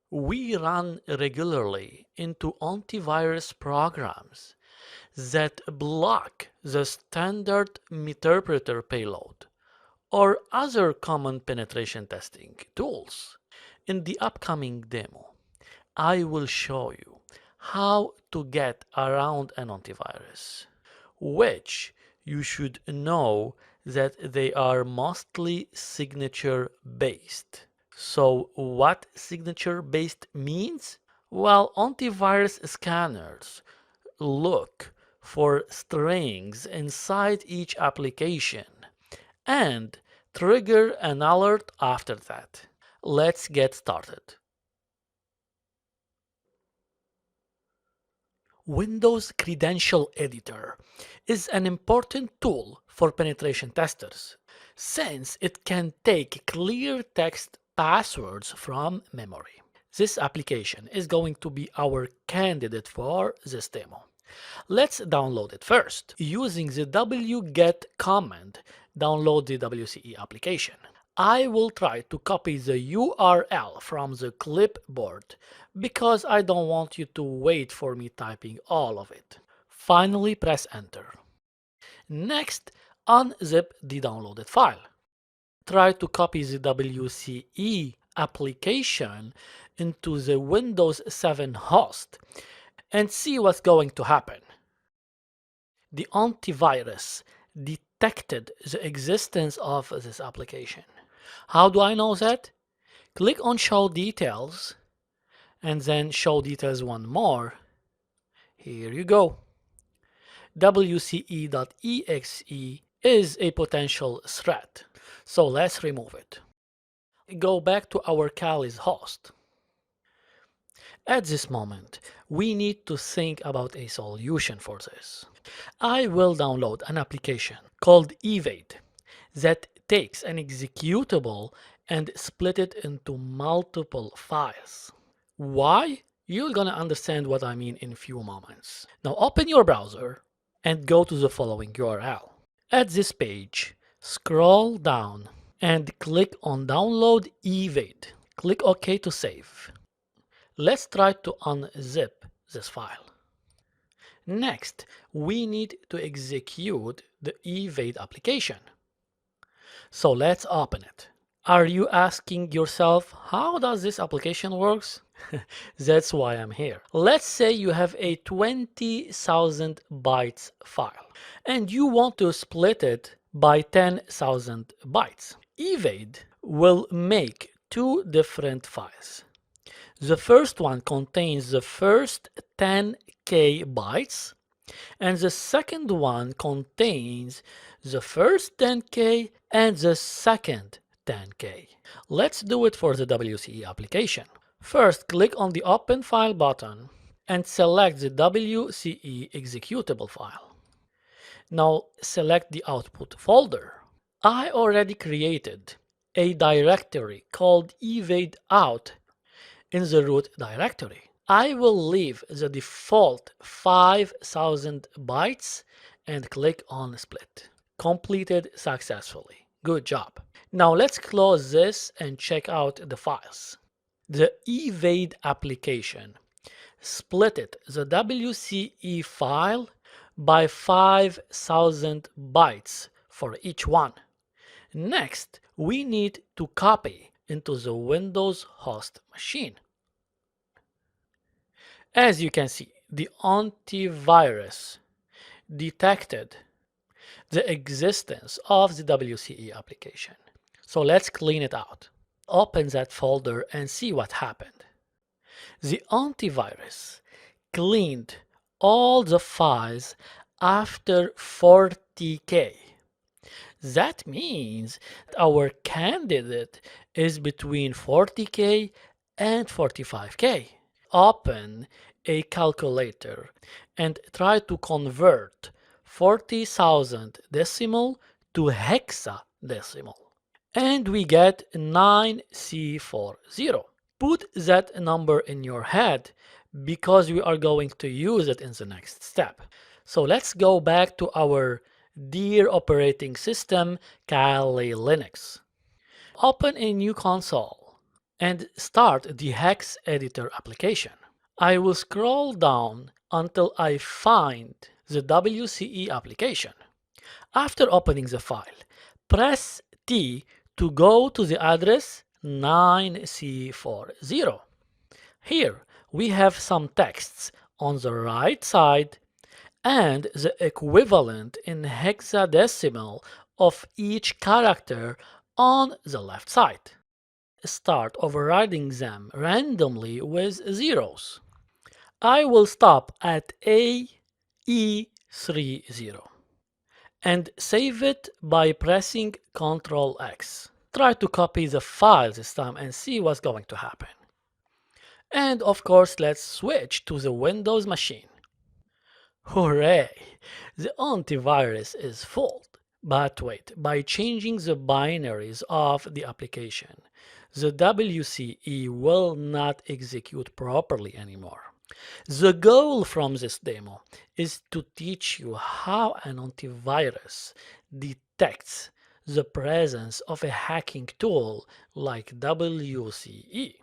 We run regularly into antivirus programs that block the standard interpreter payload or other common penetration testing tools. In the upcoming demo, I will show you how to get around an antivirus, which you should know that they are mostly signature based. So what signature based means? Well, antivirus scanners look for strings inside each application and trigger an alert after that. Let's get started. Windows Credential Editor is an important tool for penetration testers, since it can take clear text passwords from memory. This application is going to be our candidate for this demo. Let's download it first. Using the wget command, download the WCE application. I will try to copy the URL from the clipboard because I don't want you to wait for me typing all of it. Finally, press enter. Next, unzip the downloaded file. Try to copy the WCE application into the Windows 7 host and see what's going to happen. The antivirus detected the existence of this application. How do I know that? Click on Show Details and then Show Details one more. Here you go. WCE.exe is a potential threat, so let's remove it. Go back to our Kali's host. At this moment, we need to think about a solution for this. I will download an application called Evade that takes an executable and split it into multiple files. Why? You're gonna understand what I mean in a few moments. Now open your browser and go to the following URL. At this page, scroll down and click on Download Evade. Click OK to save. Let's try to unzip this file. Next, we need to execute the Evade application. So let's open it. Are you asking yourself, how does this application works? That's why I'm here. Let's say you have a 20,000 bytes file and you want to split it by 10,000 bytes. Evade will make two different files. The first one contains the first 10k bytes and the second one contains the first 10k and the second 10k. Let's do it for the WCE application. First, click on the Open File button and select the WCE executable file. Now select the output folder. I already created a directory called evadeout in the root directory. I will leave the default 5,000 bytes and click on Split. Completed successfully. Good job. Now let's close this and check out the files. The Evade application splitted the WCE file by 5,000 bytes for each one. Next, we need to copy into the Windows host machine. As you can see, the antivirus detected the existence of the WCE application. So let's clean it out. Open that folder and see what happened. The antivirus cleaned all the files after 40k. That means our candidate is between 40k and 45k. Open a calculator and try to convert 40,000 decimal to hexadecimal. And we get 9C40. Put that number in your head because we are going to use it in the next step. So let's go back to our dear operating system, Kali Linux. Open a new console. and start the hex editor application. I will scroll down until I find the WCE application. After opening the file, press T to go to the address 9C40. Here we have some texts on the right side and the equivalent in hexadecimal of each character on the left side. Start overriding them randomly with zeros. I will stop at AE30 and save it by pressing Ctrl X. Try to copy the file this time and see what's going to happen. And of course, let's switch to the Windows machine. Hooray! The antivirus is full. But wait, by changing the binaries of the application, the WCE will not execute properly anymore. The goal from this demo is to teach you how an antivirus detects the presence of a hacking tool like WCE.